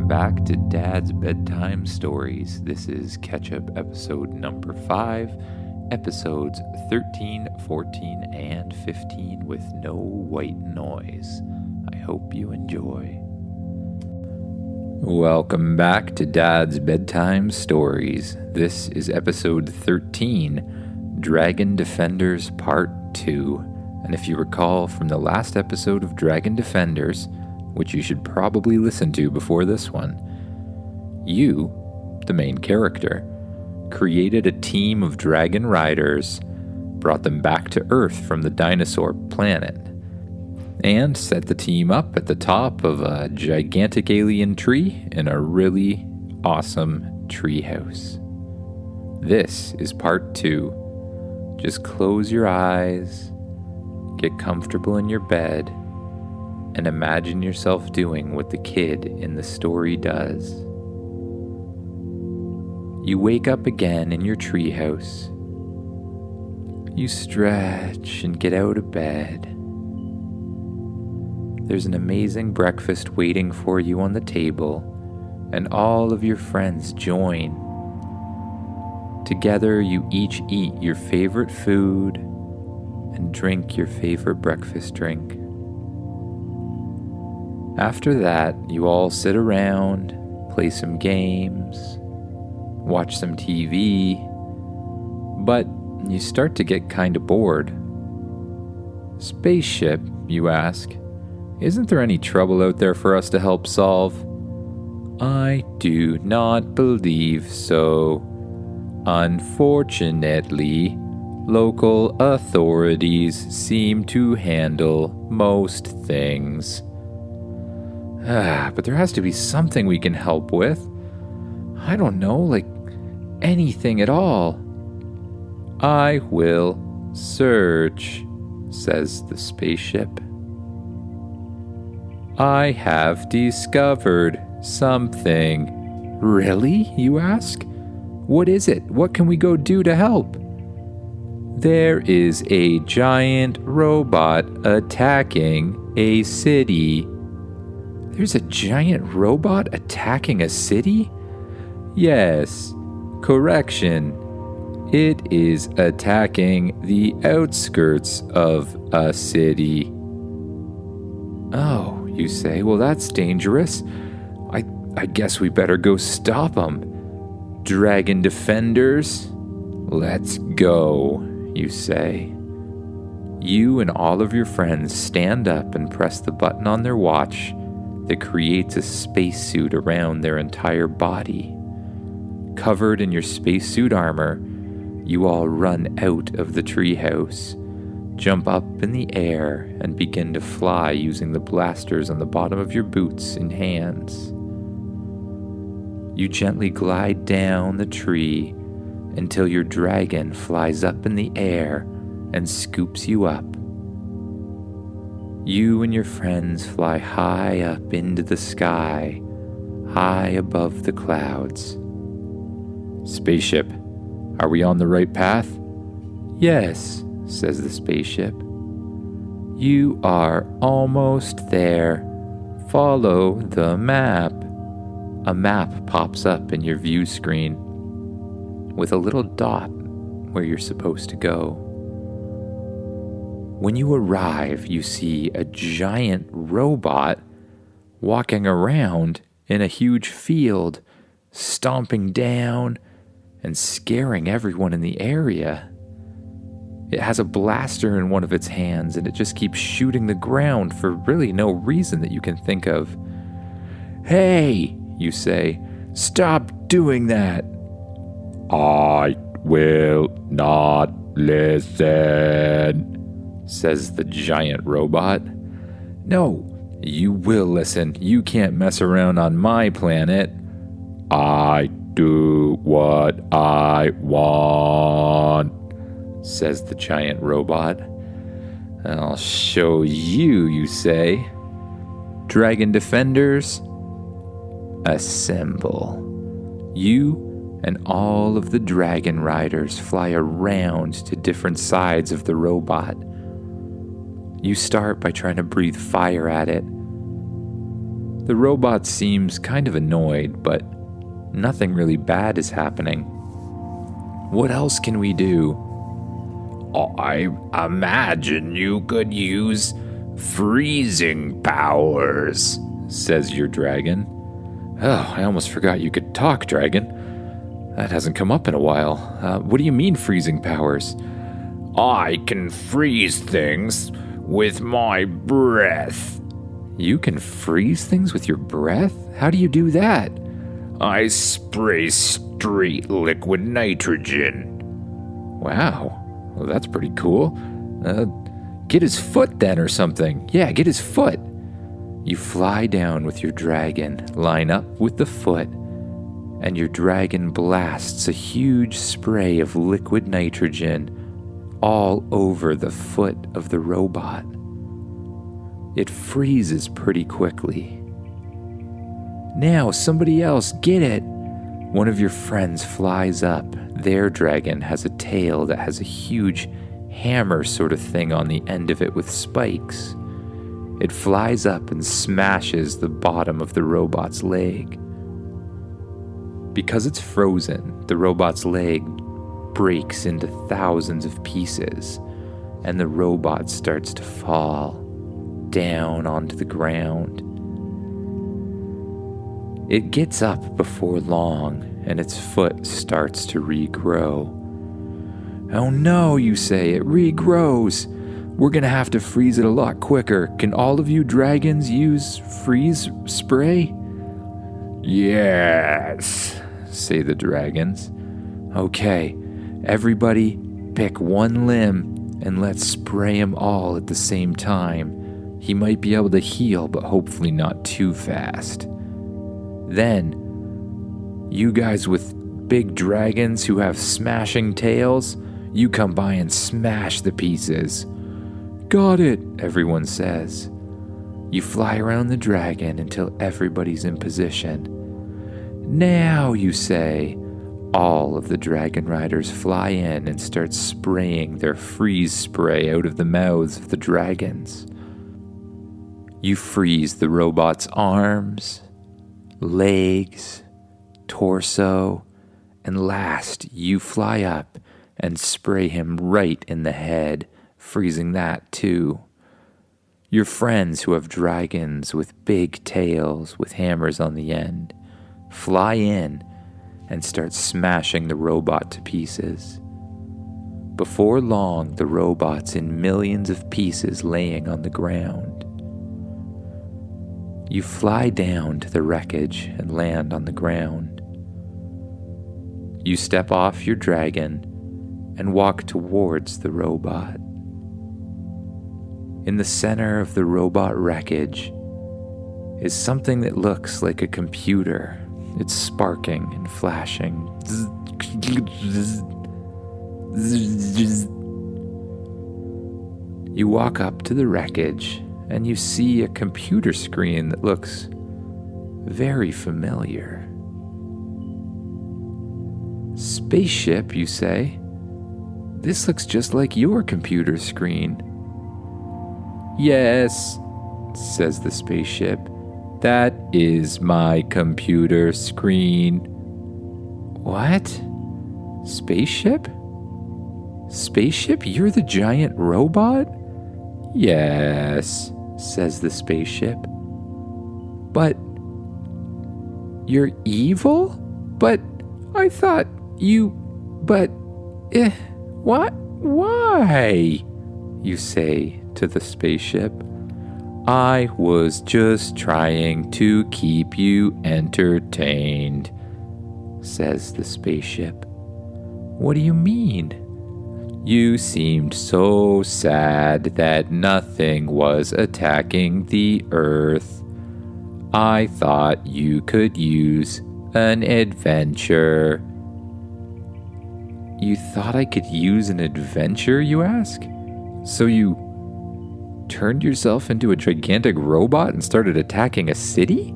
back to Dad's Bedtime Stories. This is Catch-Up episode number 5, episodes 13, 14, and 15 with no white noise. I hope you enjoy. Welcome back to Dad's Bedtime Stories. This is episode 13, Dragon Defenders Part 2. And if you recall from the last episode of Dragon Defenders, which you should probably listen to before this one, you, the main character, created a team of dragon riders, brought them back to Earth from the Dinosaur planet, and set the team up at the top of a gigantic alien tree in a really awesome treehouse. This is part 2. Just close your eyes, get comfortable in your bed, and imagine yourself doing what the kid in the story does. You wake up again in your treehouse. You stretch and get out of bed. There's an amazing breakfast waiting for you on the table, and all of your friends join. Together, you each eat your favorite food and drink your favorite breakfast drink. After that, you all sit around, play some games, watch some TV, but you start to get kinda bored. Spaceship, you ask, isn't there any trouble out there for us to help solve? I do not believe so. Unfortunately, local authorities seem to handle most things. But there has to be something we can help with. I don't know, like anything at all. I will search, says the spaceship. I have discovered something. Really, you ask? What is it? What can we go do to help? There is a giant robot attacking a city. There's a giant robot attacking a city? Yes, correction. It is attacking the outskirts of a city. Oh, you say, well, that's dangerous. I guess we better go stop him. Dragon Defenders, let's go, you say. You and all of your friends stand up and press the button on their watch that creates a spacesuit around their entire body. Covered in your spacesuit armor, you all run out of the treehouse, jump up in the air, and begin to fly using the blasters on the bottom of your boots and hands. You gently glide down the tree until your dragon flies up in the air and scoops you up. You and your friends fly high up into the sky, high above the clouds. Spaceship, are we on the right path? Yes, says the spaceship. You are almost there. Follow the map. A map pops up in your view screen with a little dot where you're supposed to go. When you arrive, you see a giant robot walking around in a huge field, stomping down and scaring everyone in the area. It has a blaster in one of its hands, and it just keeps shooting the ground for really no reason that you can think of. Hey, you say, stop doing that. I will not listen, says the giant robot. No, you will listen. You can't mess around on my planet. I do what I want, says the giant robot. I'll show you, you say. Dragon Defenders, assemble. You and all of the dragon riders fly around to different sides of the robot. You start by trying to breathe fire at it. The robot seems kind of annoyed, but nothing really bad is happening. What else can we do? I imagine you could use freezing powers, says your dragon. Oh, I almost forgot you could talk, dragon. That hasn't come up in a while. What do you mean freezing powers? I can freeze things with my breath. You can freeze things with your breath? How do you do that? I spray straight liquid nitrogen. Wow, well, that's pretty cool. Get his foot then or something. Yeah, get his foot. You fly down with your dragon, line up with the foot, and your dragon blasts a huge spray of liquid nitrogen all over the foot of the robot. It freezes pretty quickly. Now, somebody else, get it! One of your friends flies up. Their dragon has a tail that has a huge hammer sort of thing on the end of it with spikes. It flies up and smashes the bottom of the robot's leg. Because it's frozen, the robot's leg breaks into thousands of pieces, and the robot starts to fall down onto the ground. It gets up before long, and its foot starts to regrow. Oh no, you say, it regrows. We're gonna have to freeze it a lot quicker. Can all of you dragons use freeze spray? Yes, say the dragons. Okay, everybody pick one limb and let's spray him all at the same time. He might be able to heal, but hopefully not too fast. Then, you guys with big dragons who have smashing tails, you come by and smash the pieces. Got it, everyone says. You fly around the dragon until everybody's in position. Now, you say. All of the dragon riders fly in and start spraying their freeze spray out of the mouths of the dragons. You freeze the robot's arms, legs, torso, and last you fly up and spray him right in the head, freezing that too. Your friends who have dragons with big tails with hammers on the end fly in and start smashing the robot to pieces. Before long, the robot's in millions of pieces laying on the ground. You fly down to the wreckage and land on the ground. You step off your dragon and walk towards the robot. In the center of the robot wreckage is something that looks like a computer. It's sparking and flashing. You walk up to the wreckage and you see a computer screen that looks very familiar. Spaceship, you say? This looks just like your computer screen. Yes, says the spaceship. That is my computer screen. What? Spaceship? Spaceship? You're the giant robot? Yes, says the spaceship. But you're evil? But I thought you... But... what? Why? You say to the spaceship. I was just trying to keep you entertained, says the spaceship. What do you mean? You seemed so sad that nothing was attacking the Earth. I thought you could use an adventure. You thought I could use an adventure, you ask? So you turned yourself into a gigantic robot and started attacking a city?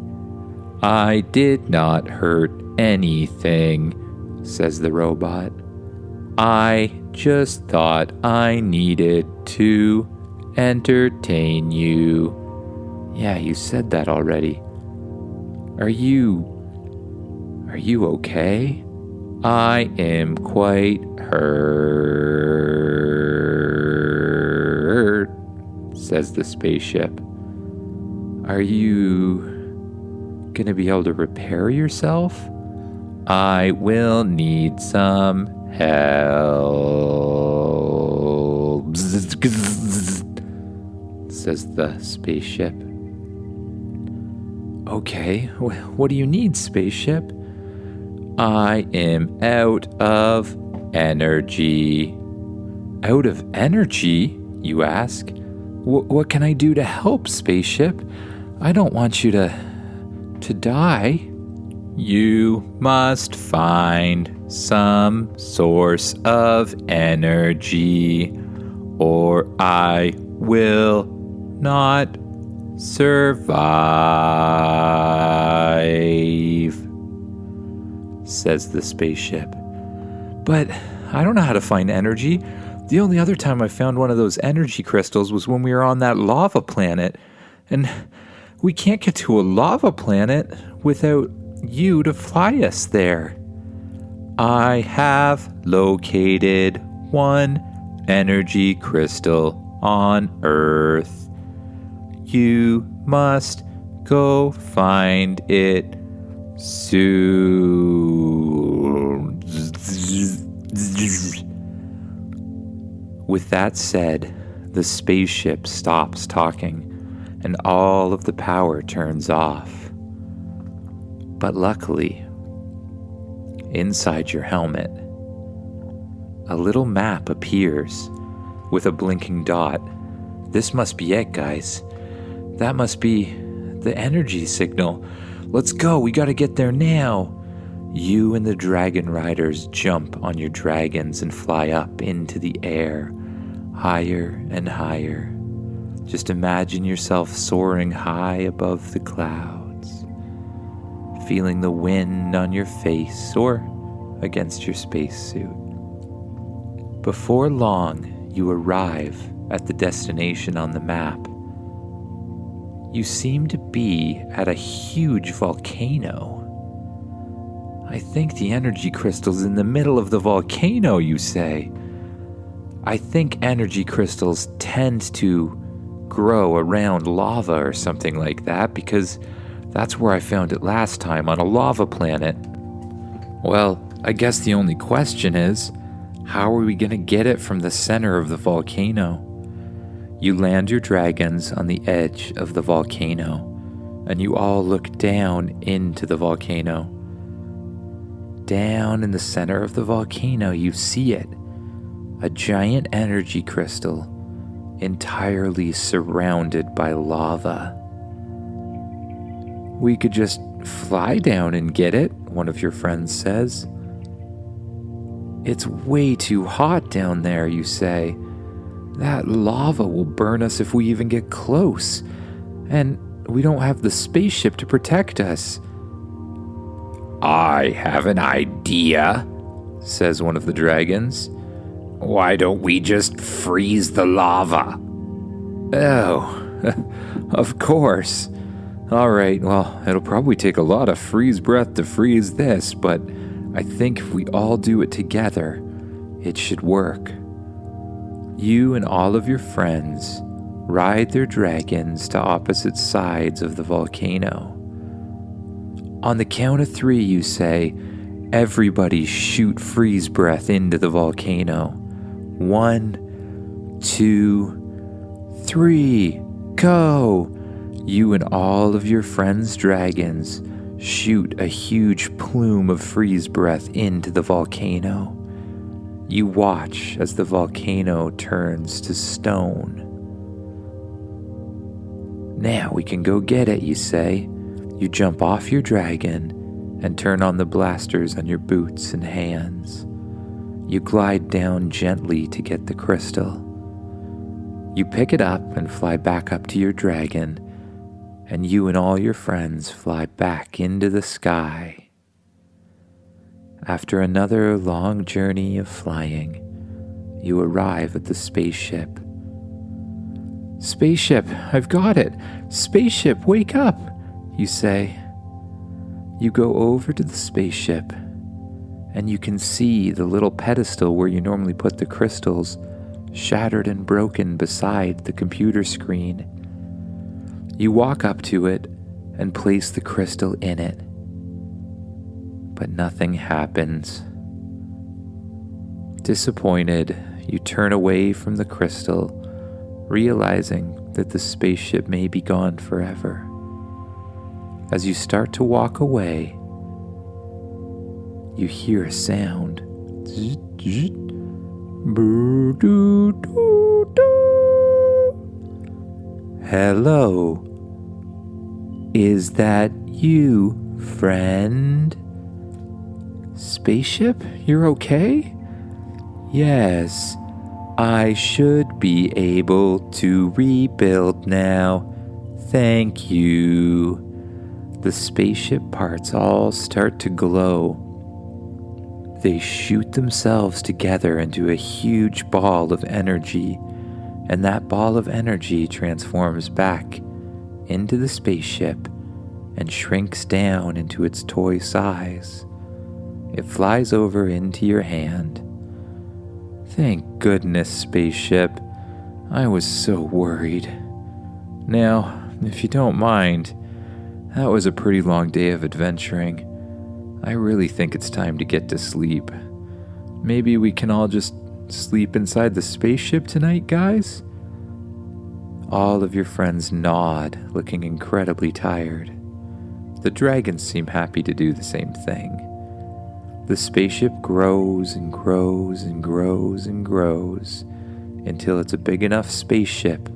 I did not hurt anything, says the robot. I just thought I needed to entertain you. Yeah, you said that already. Are you okay? I am quite hurt, says the spaceship. Are you gonna be able to repair yourself? I will need some help, says the spaceship. Okay, what do you need, spaceship? I am out of energy. Out of energy, you ask? What can I do to help, spaceship? I don't want you to die. You must find some source of energy, or I will not survive, says the spaceship. But I don't know how to find energy. The only other time I found one of those energy crystals was when we were on that lava planet. And we can't get to a lava planet without you to fly us there. I have located one energy crystal on Earth. You must go find it soon. With that said, the spaceship stops talking and all of the power turns off. But luckily, inside your helmet, a little map appears with a blinking dot. This must be it, guys. That must be the energy signal. Let's go, we gotta get there now. You and the dragon riders jump on your dragons and fly up into the air, higher and higher. Just imagine yourself soaring high above the clouds, feeling the wind on your face or against your spacesuit. Before long, you arrive at the destination on the map. You seem to be at a huge volcano. I think the energy crystal's in the middle of the volcano, you say. I think energy crystals tend to grow around lava or something like that, because that's where I found it last time, on a lava planet. Well, I guess the only question is, how are we gonna get it from the center of the volcano? You land your dragons on the edge of the volcano, and you all look down into the volcano. Down in the center of the volcano, you see it, a giant energy crystal, entirely surrounded by lava. We could just fly down and get it, one of your friends says. It's way too hot down there, you say. That lava will burn us if we even get close, and we don't have the spaceship to protect us. I have an idea, says one of the dragons. Why don't we just freeze the lava? Oh, of course. All right, well, it'll probably take a lot of freeze breath to freeze this, but I think if we all do it together, it should work. You and all of your friends ride their dragons to opposite sides of the volcano. On the count of 3, you say, everybody shoot freeze breath into the volcano. 1, 2, 3, go! You and all of your friends' dragons shoot a huge plume of freeze breath into the volcano. You watch as the volcano turns to stone. Now we can go get it, you say. You jump off your dragon and turn on the blasters on your boots and hands. You glide down gently to get the crystal. You pick it up and fly back up to your dragon, and you and all your friends fly back into the sky. After another long journey of flying, you arrive at the spaceship. Spaceship, I've got it! Spaceship, wake up! You say. You go over to the spaceship, and you can see the little pedestal where you normally put the crystals shattered and broken beside the computer screen. You walk up to it and place the crystal in it, but nothing happens. Disappointed, you turn away from the crystal, realizing that the spaceship may be gone forever. As you start to walk away, you hear a sound. Hello. Is that you, friend? Spaceship, you're okay? Yes, I should be able to rebuild now. Thank you. The spaceship parts all start to glow. They shoot themselves together into a huge ball of energy, and that ball of energy transforms back into the spaceship and shrinks down into its toy size. It flies over into your hand. Thank goodness, spaceship. I was so worried. Now, if you don't mind, that was a pretty long day of adventuring. I really think it's time to get to sleep. Maybe we can all just sleep inside the spaceship tonight, guys? All of your friends nod, looking incredibly tired. The dragons seem happy to do the same thing. The spaceship grows and grows and grows and grows until it's a big enough spaceship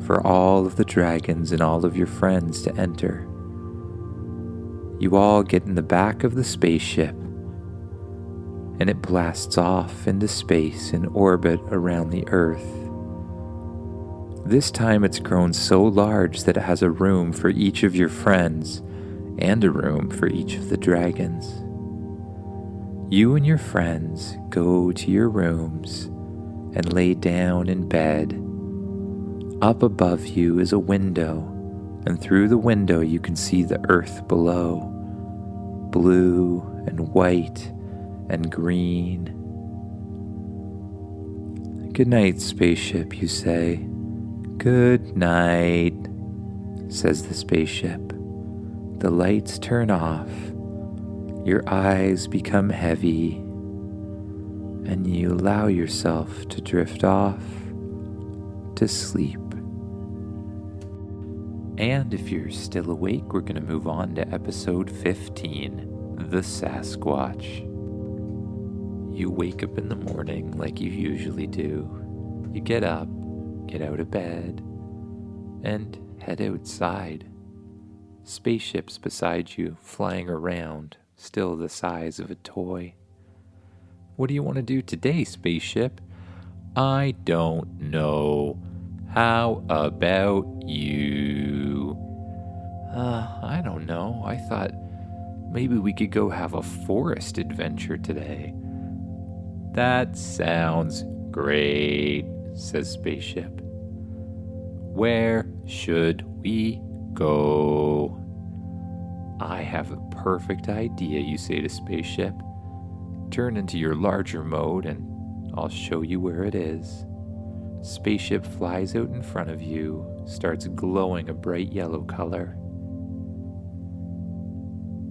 for all of the dragons and all of your friends to enter. You all get in the back of the spaceship, and it blasts off into space in orbit around the Earth. This time it's grown so large that it has a room for each of your friends and a room for each of the dragons. You and your friends go to your rooms and lay down in bed. Up above you is a window, and through the window you can see the Earth below. Blue and white and green. Good night, spaceship, you say. Good night, says the spaceship. The lights turn off. Your eyes become heavy, and you allow yourself to drift off to sleep. And if you're still awake, we're going to move on to episode 15, The Sasquatch. You wake up in the morning like you usually do. You get up, get out of bed, and head outside. Spaceships beside you, flying around, still the size of a toy. What do you want to do today, spaceship? I don't know. How about you? I don't know. I thought maybe we could go have a forest adventure today. That sounds great, says Spaceship. Where should we go? I have a perfect idea, you say to Spaceship. Turn into your larger mode and I'll show you where it is. Spaceship flies out in front of you, starts glowing a bright yellow color.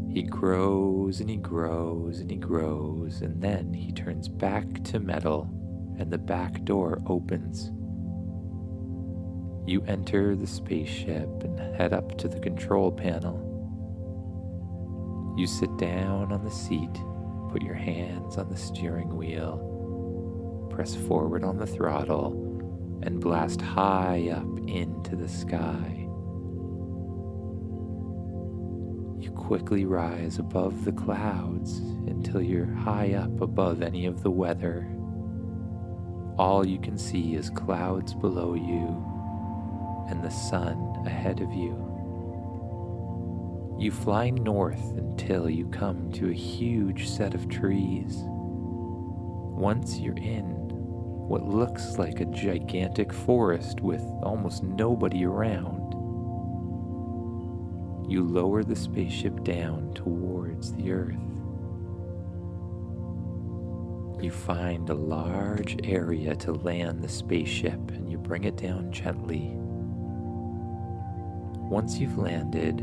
He grows and he grows and he grows, and then he turns back to metal, and the back door opens. You enter the spaceship and head up to the control panel. You sit down on the seat, put your hands on the steering wheel, press forward on the throttle, and blast high up into the sky. You quickly rise above the clouds until you're high up above any of the weather. All you can see is clouds below you and the sun ahead of you. You fly north until you come to a huge set of trees. Once you're in what looks like a gigantic forest with almost nobody around, you lower the spaceship down towards the Earth. You find a large area to land the spaceship and you bring it down gently. Once you've landed,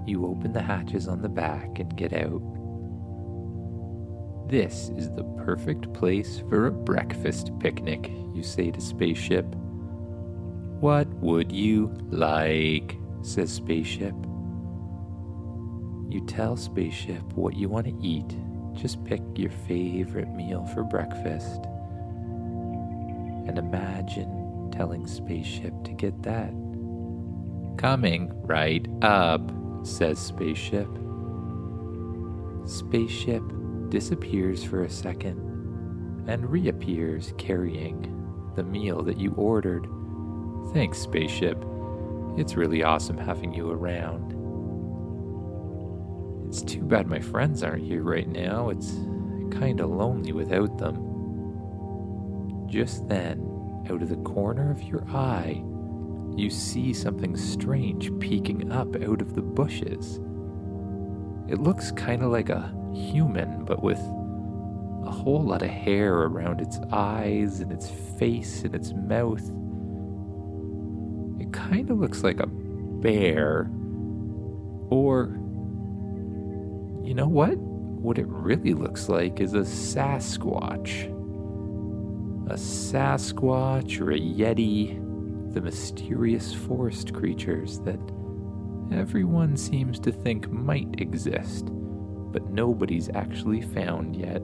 you open the hatches on the back and get out. This is the perfect place for a breakfast picnic, you say to Spaceship. What would you like? Says Spaceship. You tell Spaceship what you want to eat. Just pick your favorite meal for breakfast. And imagine telling Spaceship to get that. Coming right up, says Spaceship. Spaceship disappears for a second and reappears carrying the meal that you ordered. Thanks, Spaceship. It's really awesome having you around. It's too bad my friends aren't here right now. It's kinda lonely without them. Just then, out of the corner of your eye, you see something strange peeking up out of the bushes. It looks kinda like a human, but with a whole lot of hair around its eyes and its face and its mouth. It kinda looks like a bear. Or, you know what? What it really looks like is a Sasquatch. A Sasquatch or a Yeti, the mysterious forest creatures that everyone seems to think might exist, but nobody's actually found yet.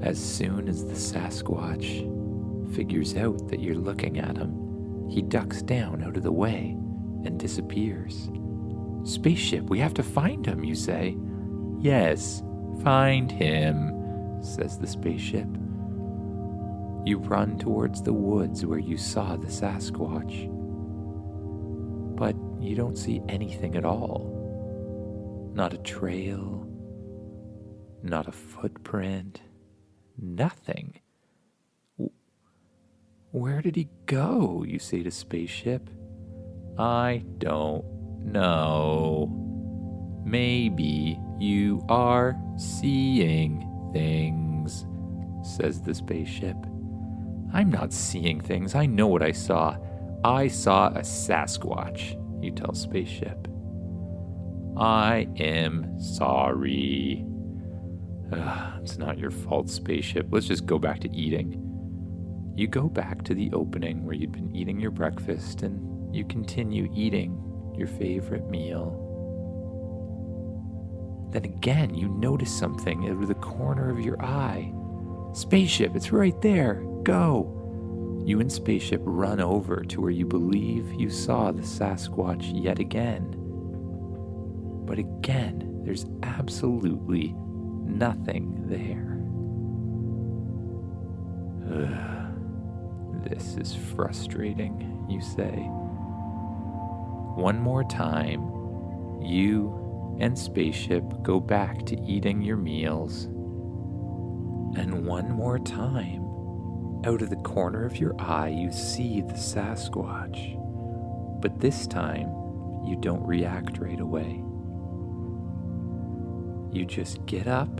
As soon as the Sasquatch figures out that you're looking at him, he ducks down out of the way and disappears. Spaceship, we have to find him, you say. Yes, find him, says the Spaceship. You run towards the woods where you saw the Sasquatch. But you don't see anything at all. Not a trail, not a footprint, nothing. Where did he go, you say to Spaceship? I don't know. Maybe you are seeing things, says the Spaceship. I'm not seeing things. I know what I saw. I saw a Sasquatch, you tell Spaceship. I am sorry. It's not your fault, Spaceship. Let's just go back to eating. You go back to the opening where you'd been eating your breakfast and you continue eating your favorite meal. Then again, you notice something out of the corner of your eye. Spaceship, it's right there. Go. You and Spaceship run over to where you believe you saw the Sasquatch yet again. But again, there's absolutely nothing there. This is frustrating, you say. One more time, you and Spaceship go back to eating your meals. And one more time, out of the corner of your eye, you see the Sasquatch. But this time, you don't react right away. You just get up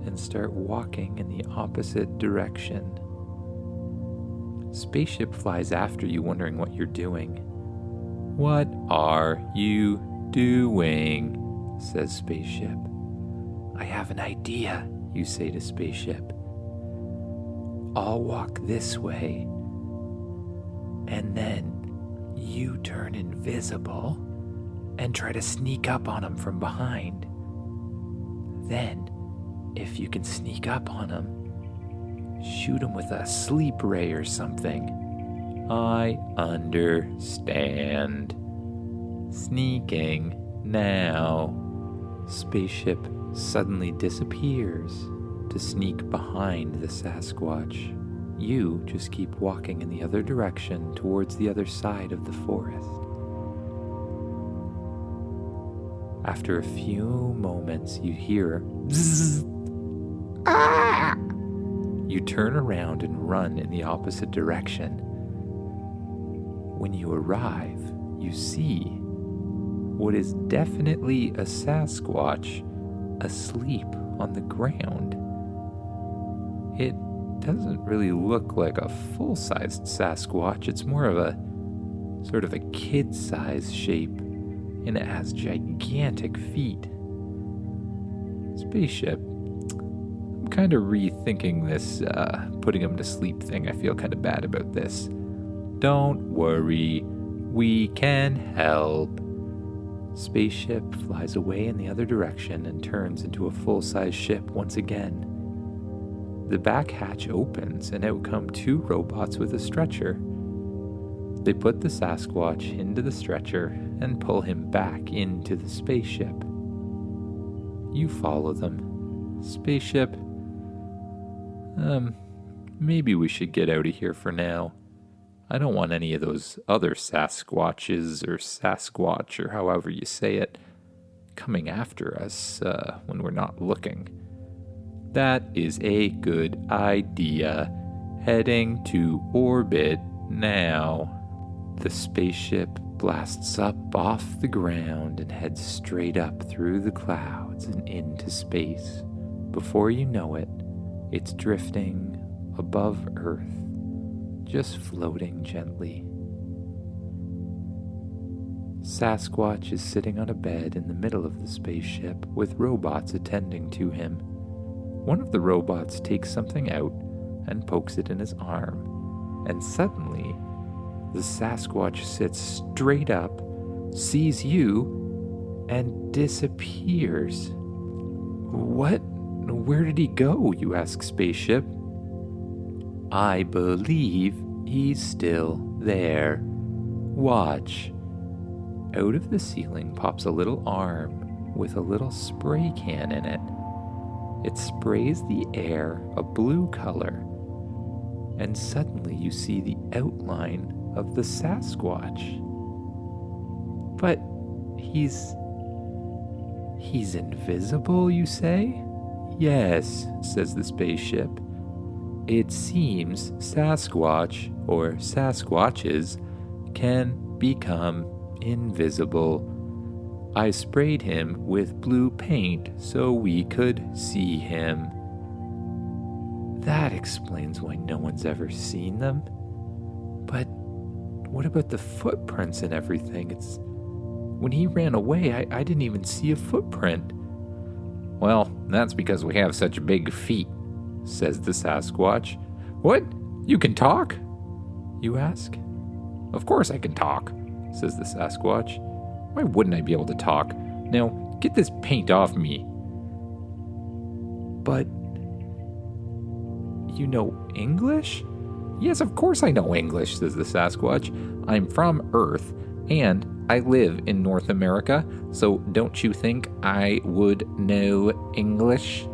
and start walking in the opposite direction. Spaceship flies after you, wondering what you're doing. What are you doing? Says Spaceship. I have an idea, you say to Spaceship. I'll walk this way, and then you turn invisible and try to sneak up on him from behind. Then, if you can sneak up on him, shoot him with a sleep ray or something. I understand. Sneaking now. Spaceship suddenly disappears to sneak behind the Sasquatch. You just keep walking in the other direction towards the other side of the forest. After a few moments, you hear bzzz. Ah! You turn around and run in the opposite direction. When you arrive, you see what is definitely a Sasquatch asleep on the ground. It doesn't really look like a full-sized Sasquatch. It's more of a sort of a kid-size shape, and it has gigantic feet. Spaceship, I'm kind of rethinking this putting him to sleep thing. I feel kind of bad about this. Don't worry, we can help. Spaceship flies away in the other direction and turns into a full-size ship once again. The back hatch opens and out come two robots with a stretcher. They put the Sasquatch into the stretcher and pull him back into the spaceship. You follow them. Spaceship, maybe we should get out of here for now. I don't want any of those other Sasquatches or Sasquatch or however you say it coming after us when we're not looking. That is a good idea. Heading to orbit now. The spaceship blasts up off the ground and heads straight up through the clouds and into space. Before you know it, it's drifting above Earth, just floating gently. Sasquatch is sitting on a bed in the middle of the spaceship with robots attending to him. One of the robots takes something out and pokes it in his arm, and suddenly, the Sasquatch sits straight up, sees you, and disappears. What? Where did he go? You ask Spaceship. I believe he's still there. Watch. Out of the ceiling pops a little arm with a little spray can in it. It sprays the air a blue color, and suddenly you see the outline of the Sasquatch. But he's invisible, you say? Yes, says the spaceship. It seems Sasquatch or Sasquatches can become invisible. I sprayed him with blue paint so we could see him. That explains why no one's ever seen them. But what about the footprints and everything? When he ran away, I didn't even see a footprint. Well, that's because we have such big feet, says the Sasquatch. What? You can talk? You ask. Of course I can talk, says the Sasquatch. Why wouldn't I be able to talk? Now, get this paint off me. But you know English? Yes, of course I know English, says the Sasquatch. I'm from Earth, and I live in North America, so don't you think I would know English?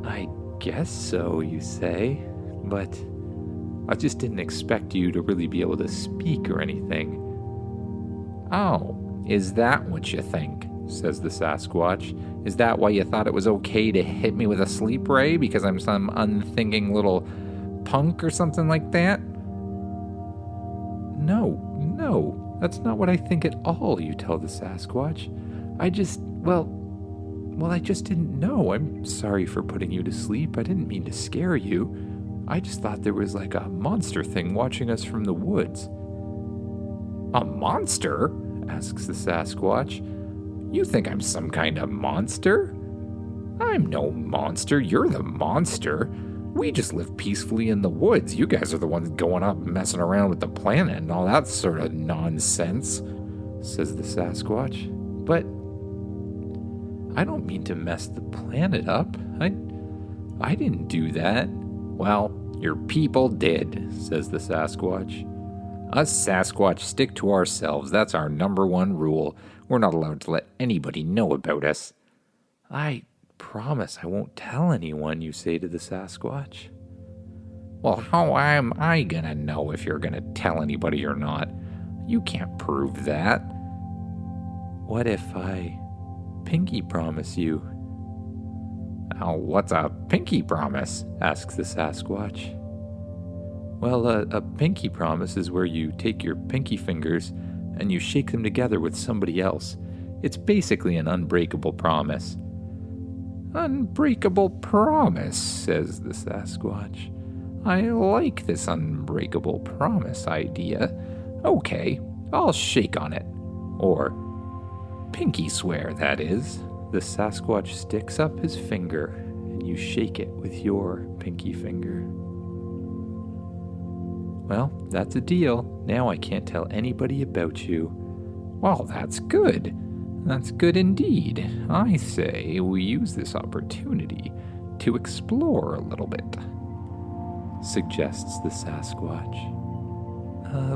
I guess so, you say, but I just didn't expect you to really be able to speak or anything. Oh, is that what you think? Says the Sasquatch. Is that why you thought it was okay to hit me with a sleep ray because I'm some unthinking little punk or something like that? No, that's not what I think at all, you tell the Sasquatch. I just didn't know. I'm sorry for putting you to sleep. I didn't mean to scare you. I just thought there was like a monster thing watching us from the woods. A monster? Asks the Sasquatch. You think I'm some kind of monster? I'm no monster. You're the monster. We just live peacefully in the woods. You guys are the ones going up messing around with the planet and all that sort of nonsense, says the Sasquatch. But I don't mean to mess the planet up. I didn't do that. Well, your people did, says the Sasquatch. Us Sasquatch stick to ourselves. That's our number one rule. We're not allowed to let anybody know about us. I promise I won't tell anyone, you say to the Sasquatch. Well, how am I gonna know if you're gonna tell anybody or not? You can't prove that. What if I pinky promise you? Oh, what's a pinky promise? Asks the Sasquatch. Well, a pinky promise is where you take your pinky fingers and you shake them together with somebody else. It's basically an unbreakable promise. Unbreakable promise, says the Sasquatch. I like this unbreakable promise idea. Okay, I'll shake on it. Or pinky swear, that is. The Sasquatch sticks up his finger, and you shake it with your pinky finger. Well, that's a deal. Now I can't tell anybody about you. Well, that's good. That's good indeed. I say we use this opportunity to explore a little bit, suggests the Sasquatch.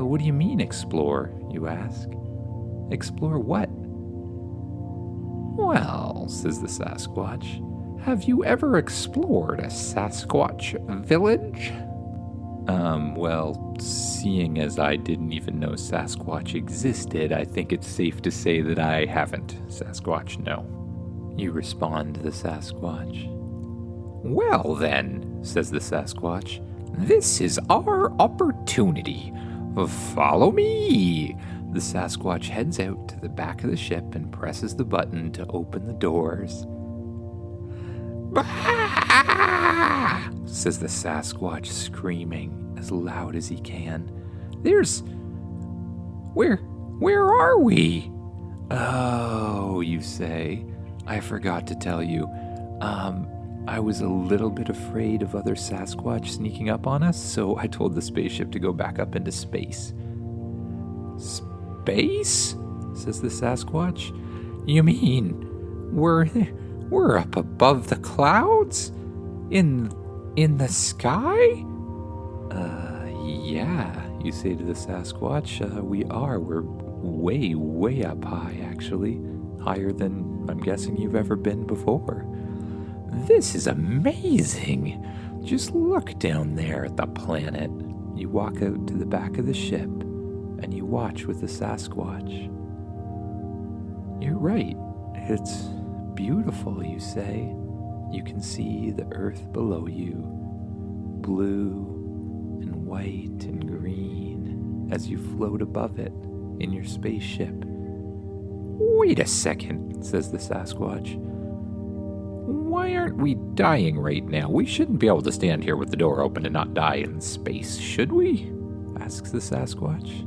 What do you mean explore, you ask? Explore what? Well, says the Sasquatch, have you ever explored a Sasquatch village? Well, seeing as I didn't even know Sasquatch existed, I think it's safe to say that I haven't. Sasquatch, no. You respond to the Sasquatch. Well then, says the Sasquatch, this is our opportunity. Follow me. The Sasquatch heads out to the back of the ship and presses the button to open the doors. Bah! Says the Sasquatch, screaming as loud as he can. Where are we? Oh, you say. I forgot to tell you. I was a little bit afraid of other Sasquatch sneaking up on us, so I told the spaceship to go back up into space. Space? Says the Sasquatch. You mean we're up above the clouds? In the sky? Yeah, you say to the Sasquatch. We are. We're way, way up high, actually. Higher than I'm guessing you've ever been before. This is amazing. Just look down there at the planet. You walk out to the back of the ship, and you watch with the Sasquatch. You're right. It's beautiful, you say. You can see the earth below you, blue and white and green, as you float above it in your spaceship. Wait a second, says the Sasquatch. Why aren't we dying right now? We shouldn't be able to stand here with the door open and not die in space, should we? Asks the Sasquatch.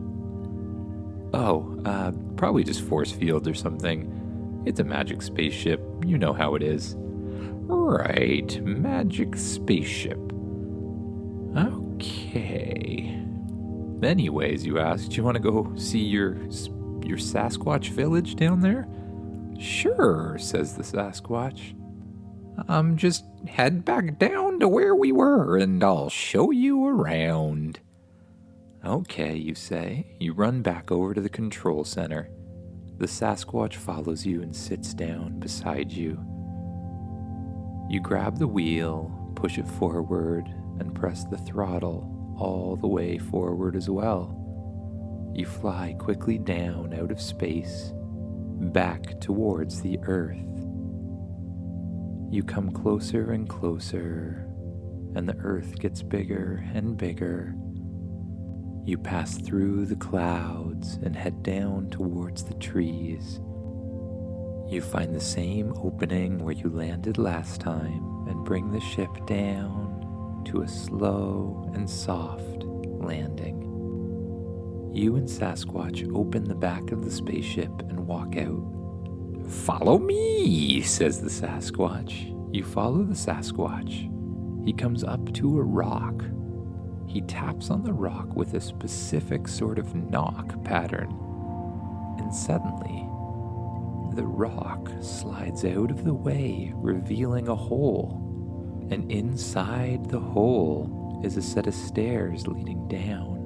Oh, probably just force fields or something. It's a magic spaceship. You know how it is. Right, magic spaceship. Okay. Anyways, you asked, do you want to go see your Sasquatch village down there? Sure, says the Sasquatch. Just head back down to where we were and I'll show you around. Okay, you say. You run back over to the control center. The Sasquatch follows you and sits down beside you. You grab the wheel, push it forward, and press the throttle all the way forward as well. You fly quickly down out of space, back towards the Earth. You come closer and closer, and the Earth gets bigger and bigger. You pass through the clouds and head down towards the trees. You find the same opening where you landed last time and bring the ship down to a slow and soft landing. You and Sasquatch open the back of the spaceship and walk out. Follow me, says the Sasquatch. You follow the Sasquatch. He comes up to a rock. He taps on the rock with a specific sort of knock pattern. And suddenly, the rock slides out of the way, revealing a hole. And inside the hole is a set of stairs leading down.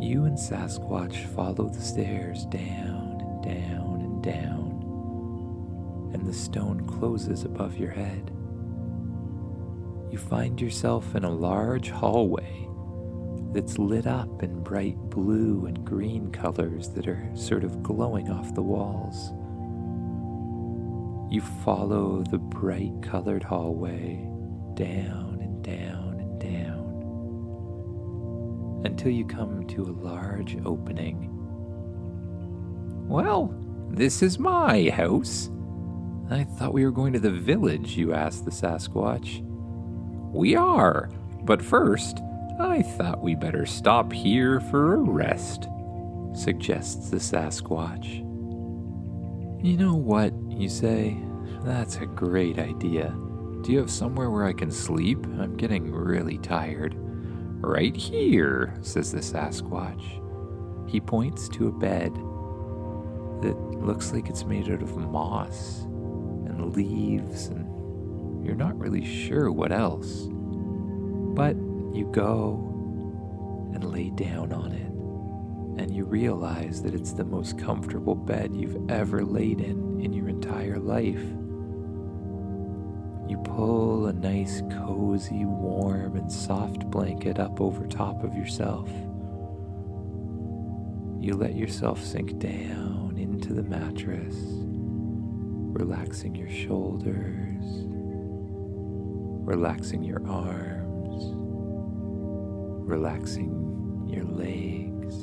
You and Sasquatch follow the stairs down and down and down, and the stone closes above your head. You find yourself in a large hallway that's lit up in bright blue and green colors that are sort of glowing off the walls. You follow the bright colored hallway down and down and down until you come to a large opening Well, this is my house. I thought we were going to the village, you asked the Sasquatch. We are, but first, I thought we better stop here for a rest, suggests the Sasquatch. You know what, you say? That's a great idea. Do you have somewhere where I can sleep? I'm getting really tired. Right here, says the Sasquatch. He points to a bed that looks like it's made out of moss and leaves, and you're not really sure what else. But you go and lay down on it, and you realize that it's the most comfortable bed you've ever laid in your entire life. You pull a nice, cozy, warm, and soft blanket up over top of yourself. You let yourself sink down into the mattress, relaxing your shoulders, relaxing your arms, relaxing your legs,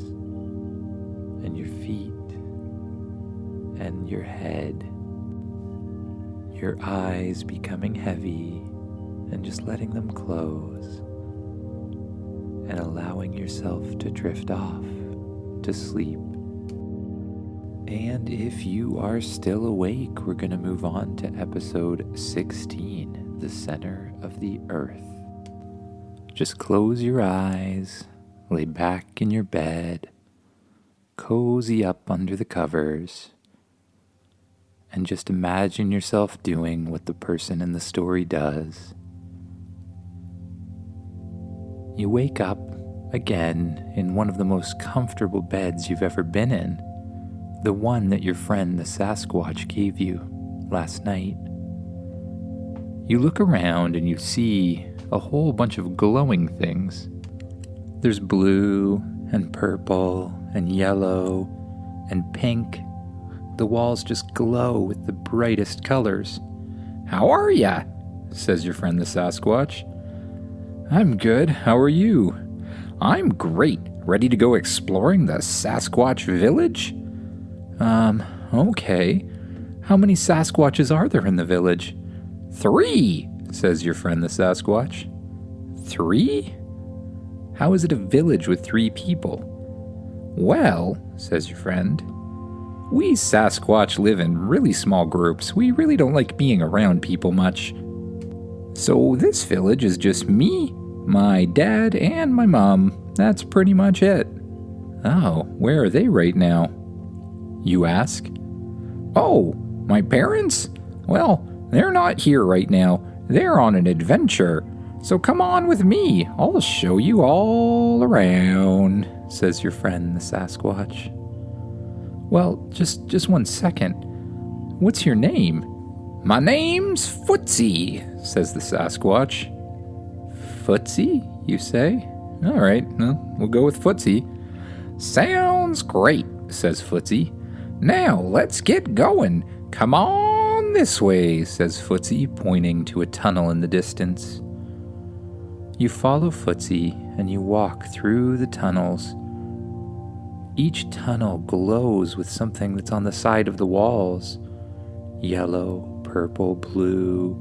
and your feet, and your head. Your eyes becoming heavy and just letting them close and allowing yourself to drift off to sleep. And if you are still awake, we're going to move on to episode 16, The Center of the Earth. Just close your eyes, lay back in your bed, cozy up under the covers, and just imagine yourself doing what the person in the story does. You wake up again in one of the most comfortable beds you've ever been in, the one that your friend the Sasquatch gave you last night. You look around and you see a whole bunch of glowing things. There's blue and purple and yellow and pink. The walls just glow with the brightest colors. How are ya? Says your friend the Sasquatch. I'm good. How are you? I'm great. Ready to go exploring the Sasquatch village? Okay. How many Sasquatches are there in the village? 3, says your friend the Sasquatch. 3? How is it a village with 3 people? Well, says your friend, we Sasquatch live in really small groups. We really don't like being around people much. So this village is just me, my dad, and my mom. That's pretty much it. Oh, where are they right now? You ask. Oh, my parents? Well, they're not here right now. They're on an adventure. So come on with me. I'll show you all around, says your friend the Sasquatch. Well, just 1 second. What's your name? My name's Footsie, says the Sasquatch. Footsie, you say? All right, well, we'll go with Footsie. Sounds great, says Footsie. Now let's get going. Come on this way, says Footsie, pointing to a tunnel in the distance. You follow Footsie and you walk through the tunnels. Each tunnel glows with something that's on the side of the walls. Yellow, purple, blue,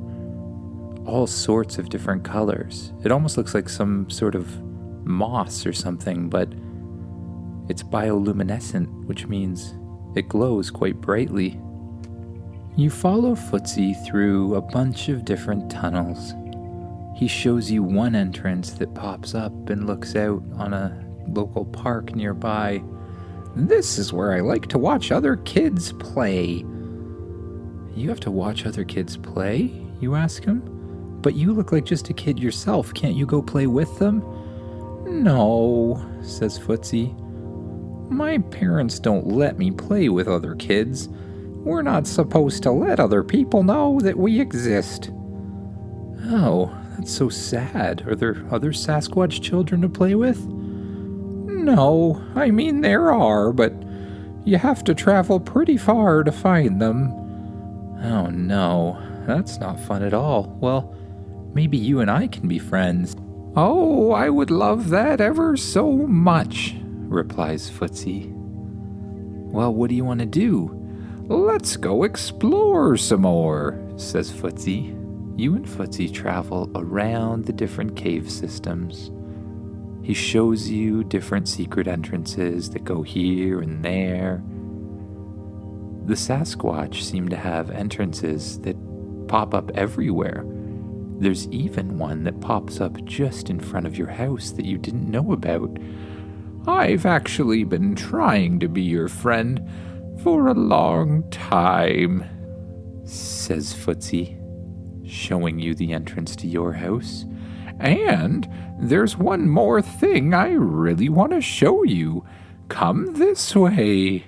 all sorts of different colors. It almost looks like some sort of moss or something, but it's bioluminescent, which means it glows quite brightly. You follow Footsie through a bunch of different tunnels. He shows you one entrance that pops up and looks out on a local park nearby. This is where I like to watch other kids play. You have to watch other kids play? You ask him. But you look like just a kid yourself. Can't you go play with them? No, says Footsie. My parents don't let me play with other kids. We're not supposed to let other people know that we exist. Oh, that's so sad. Are there other Sasquatch children to play with? No, I mean there are, but you have to travel pretty far to find them. Oh no, that's not fun at all. Well, maybe you and I can be friends. Oh, I would love that ever so much, replies Footsie. Well, what do you want to do? Let's go explore some more, Says Footsie. You and Footsie travel around the different cave systems. He shows you different secret entrances that go here and there. The Sasquatch seem to have entrances that pop up everywhere. There's even one that pops up just in front of your house that you didn't know about. I've actually been trying to be your friend for a long time, says Footsie, showing you the entrance to your house. And there's one more thing I really want to show you. Come this way.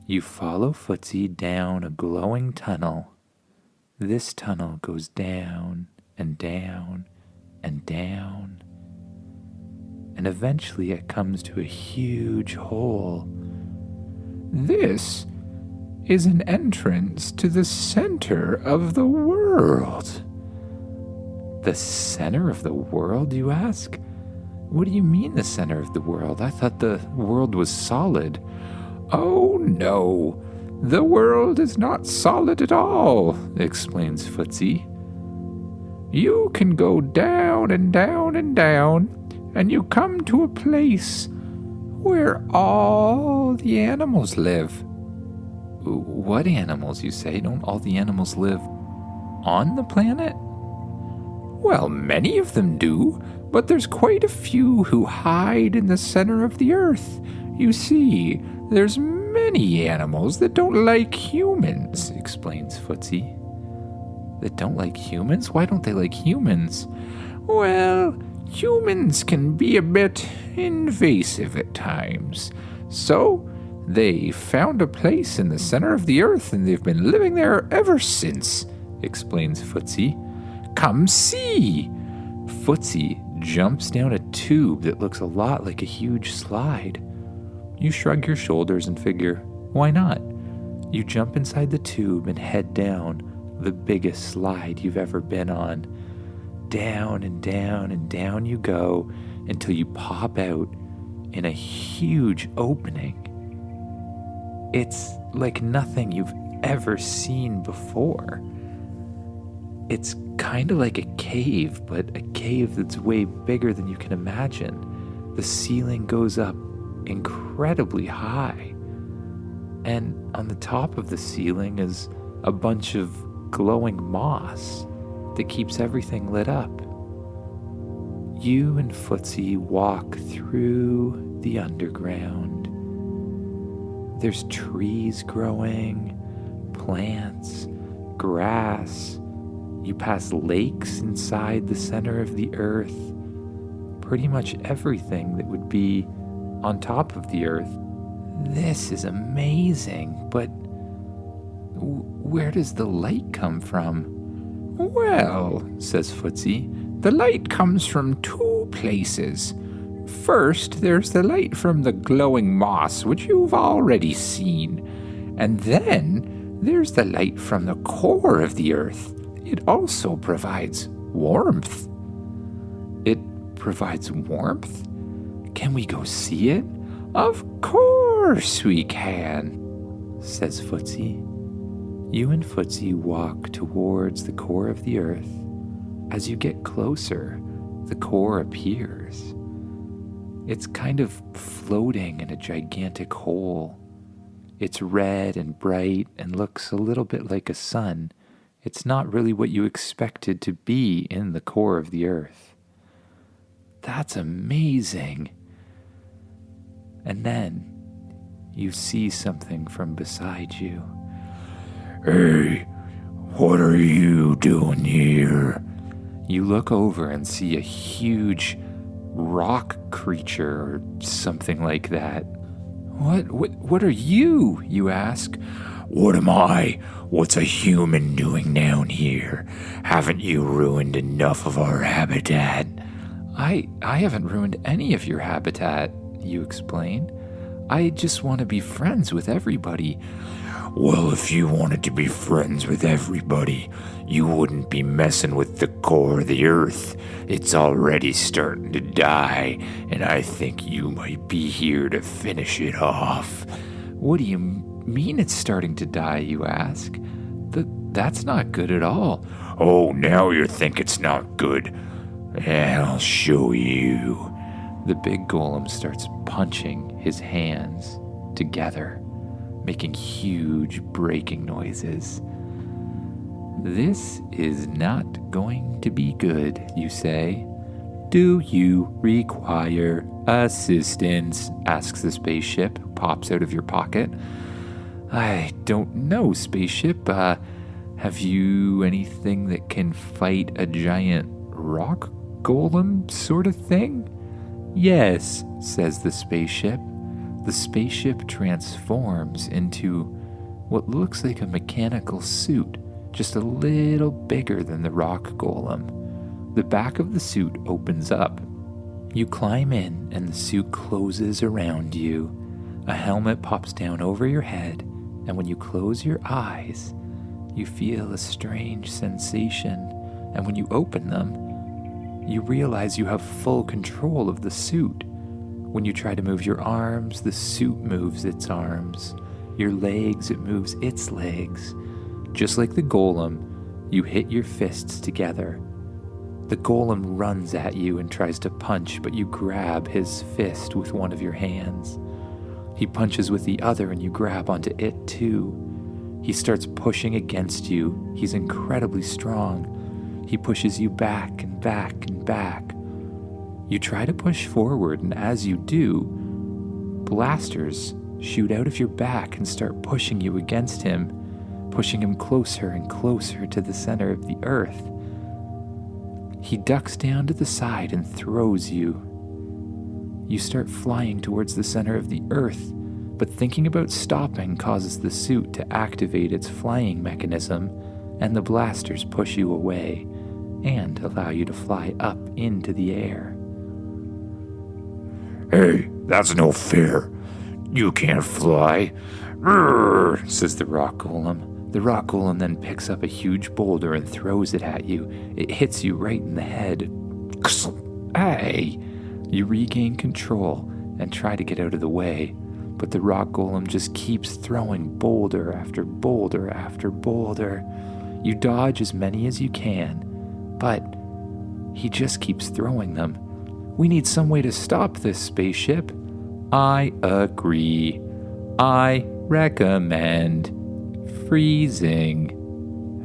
You follow Footsie down a glowing tunnel. This tunnel goes down and down and down. And eventually it comes to a huge hole. This is an entrance to the center of the world. The center of the world, you ask? What do you mean the center of the world? I thought the world was solid. Oh no, the world is not solid at all, explains Footsie. You can go down and down and down, and you come to a place where all the animals live. What animals, you say? Don't all the animals live on the planet? Well, many of them do, but there's quite a few who hide in the center of the earth. You see, there's many animals that don't like humans, explains Footsie. That don't like humans? Why don't they like humans? Well, humans can be a bit invasive at times. So, they found a place in the center of the earth and they've been living there ever since, explains Footsie. Come see! Footsie jumps down a tube that looks a lot like a huge slide. You shrug your shoulders and figure, why not? You jump inside the tube and head down the biggest slide you've ever been on. Down and down and down you go until you pop out in a huge opening. It's like nothing you've ever seen before. It's kind of like a cave, but a cave that's way bigger than you can imagine. The ceiling goes up incredibly high. And on the top of the ceiling is a bunch of glowing moss that keeps everything lit up. You and Footsie walk through the underground. There's trees growing, plants, grass. You pass lakes inside the center of the earth. Pretty much everything that would be on top of the earth. This is amazing, but where does the light come from? Well, says Footsie, the light comes from two places. First, there's the light from the glowing moss, which you've already seen. And then there's the light from the core of the earth. It also provides warmth. It provides warmth? Can we go see it? Of course we can, says Footsie. You and Footsie walk towards the core of the earth. As you get closer, the core appears. It's kind of floating in a gigantic hole. It's red and bright and looks a little bit like a sun. It's not really what you expected to be in the core of the earth. That's amazing. And then you see something from beside you. Hey, what are you doing here? You look over and see a huge rock creature or something like that. What are you? You ask. What am I? What's a human doing down here? Haven't you ruined enough of our habitat? I haven't ruined any of your habitat, you explain. I just want to be friends with everybody. Well, if you wanted to be friends with everybody, you wouldn't be messing with the core of the earth. It's already starting to die, and I think you might be here to finish it off. What do you mean it's starting to die, you ask? That's not good at all. Oh, now you think it's not good. I'll show you. The big golem starts punching his hands together, making huge breaking noises. This is not going to be good, you say. Do you require assistance? Asks the spaceship, who pops out of your pocket. I don't know, spaceship. Have you anything that can fight a giant rock golem sort of thing? Yes, says the spaceship. The spaceship transforms into what looks like a mechanical suit, just a little bigger than the rock golem. The back of the suit opens up. You climb in and the suit closes around you. A helmet pops down over your head, and when you close your eyes, you feel a strange sensation, and when you open them, you realize you have full control of the suit. When you try to move your arms, the suit moves its arms. Your legs, it moves its legs. Just like the golem, you hit your fists together. The golem runs at you and tries to punch, but you grab his fist with one of your hands. He punches with the other and you grab onto it too. He starts pushing against you. He's incredibly strong. He pushes you back and back and back. You try to push forward, and as you do, blasters shoot out of your back and start pushing you against him, pushing him closer and closer to the center of the earth. He ducks down to the side and throws you. You start flying towards the center of the earth, but thinking about stopping causes the suit to activate its flying mechanism, and the blasters push you away and allow you to fly up into the air. Hey, that's no fair. You can't fly. Rrr, says the rock golem. The rock golem then picks up a huge boulder and throws it at you. It hits you right in the head. Hey! You regain control and try to get out of the way, but the rock golem just keeps throwing boulder after boulder after boulder. You dodge as many as you can, but he just keeps throwing them. We need some way to stop this, spaceship. I agree. I recommend freezing.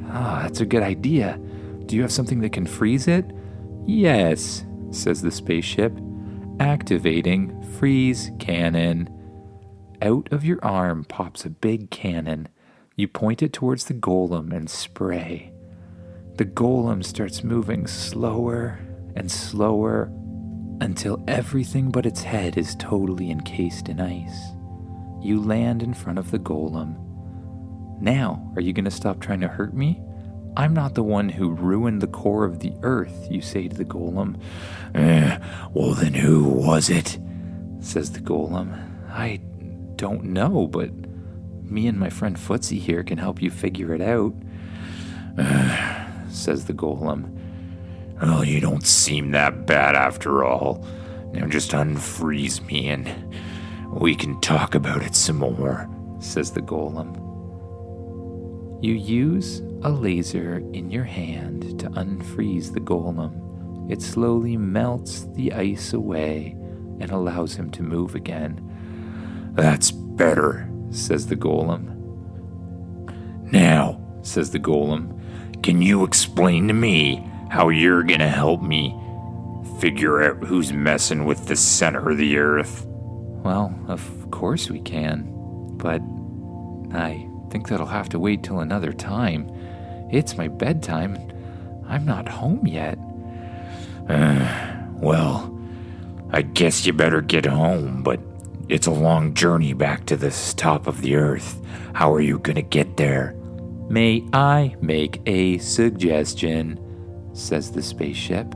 That's a good idea. Do you have something that can freeze it? Yes, says the spaceship. Activating freeze cannon. Out of your arm pops a big cannon. You point it towards the golem and spray. The golem starts moving slower and slower until everything but its head is totally encased in ice. You land in front of the golem. Now, are you going to stop trying to hurt me? I'm not the one who ruined the core of the earth, you say to the golem. Well then who was it? Says the golem. I don't know, but me and my friend Footsie here can help you figure it out, says the golem. Well, you don't seem that bad after all. Now just unfreeze me and we can talk about it some more, says the golem. You use a laser in your hand to unfreeze the golem. It slowly melts the ice away and allows him to move again. That's better, says the golem. Now, says the golem, can you explain to me how you're gonna help me figure out who's messing with the center of the earth? Well, of course we can, but I think that'll have to wait till another time. It's my bedtime. I'm not home yet. Well, I guess you better get home, but it's a long journey back to the top of the earth. How are you gonna get there? May I make a suggestion? Says the spaceship.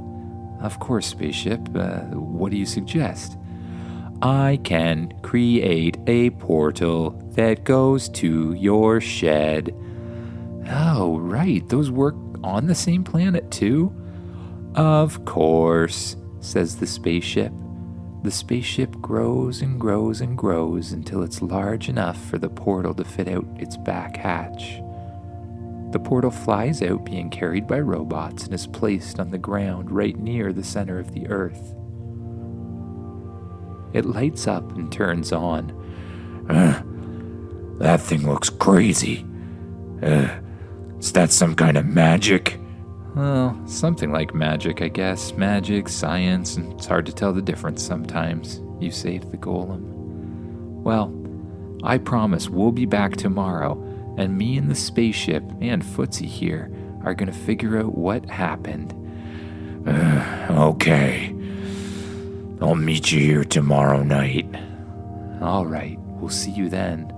Of course, spaceship. What do you suggest? I can create a portal that goes to your shed. Oh, right. Those work on the same planet, too? Of course, says the spaceship. The spaceship grows and grows and grows until it's large enough for the portal to fit out its back hatch. The portal flies out, being carried by robots, and is placed on the ground right near the center of the Earth. It lights up and turns on. That thing looks crazy. Is that some kind of magic? Well, something like magic, I guess. Magic, science, and it's hard to tell the difference sometimes, you say to the golem. Well, I promise we'll be back tomorrow, and me and the spaceship and Footsie here are going to figure out what happened. Okay. I'll meet you here tomorrow night. All right, we'll see you then.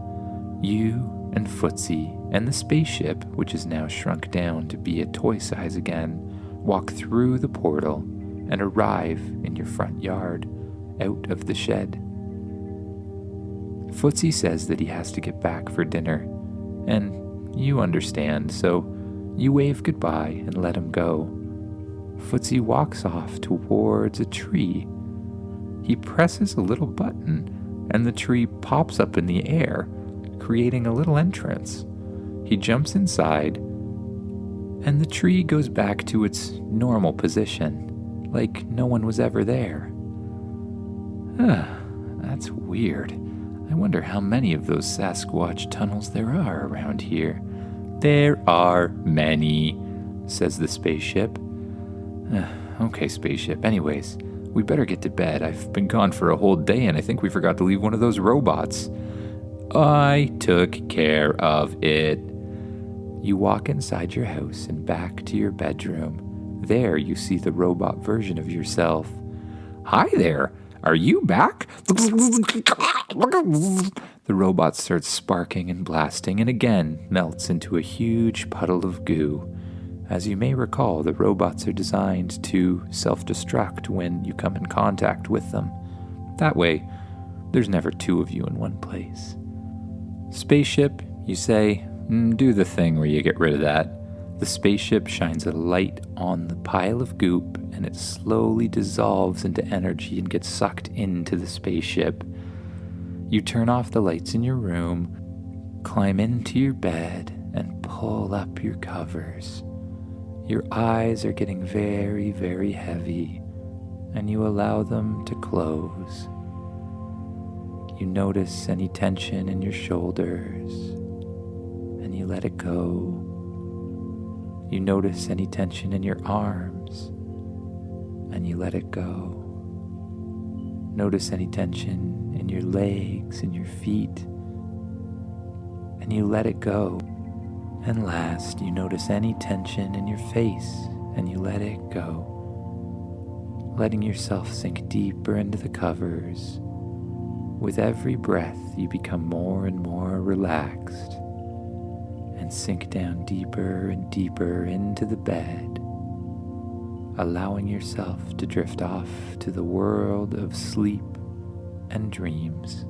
You and Footsie and the spaceship, which is now shrunk down to be a toy size again, walk through the portal and arrive in your front yard, out of the shed. Footsie says that he has to get back for dinner, and you understand, so you wave goodbye and let him go. Footsie walks off towards a tree. He presses a little button, and the tree pops up in the air, creating a little entrance. He jumps inside, and the tree goes back to its normal position, like no one was ever there. That's weird. I wonder how many of those Sasquatch tunnels there are around here. There are many, says the spaceship. Okay, spaceship. Anyways, we better get to bed. I've been gone for a whole day, and I think we forgot to leave one of those robots. I took care of it. You walk inside your house and back to your bedroom. There you see the robot version of yourself. Hi there. Are you back? The robot starts sparking and blasting and again melts into a huge puddle of goo. As you may recall, the robots are designed to self-destruct when you come in contact with them. That way, there's never two of you in one place. Spaceship, you say, do the thing where you get rid of that. The spaceship shines a light on the pile of goop, and it slowly dissolves into energy and gets sucked into the spaceship. You turn off the lights in your room, climb into your bed, and pull up your covers. Your eyes are getting very, very heavy, and you allow them to close. You notice any tension in your shoulders, and you let it go. You notice any tension in your arms, and you let it go. Notice any tension in your legs and your feet, and you let it go. And last, you notice any tension in your face, and you let it go. Letting yourself sink deeper into the covers. With every breath, you become more and more relaxed and sink down deeper and deeper into the bed, allowing yourself to drift off to the world of sleep and dreams.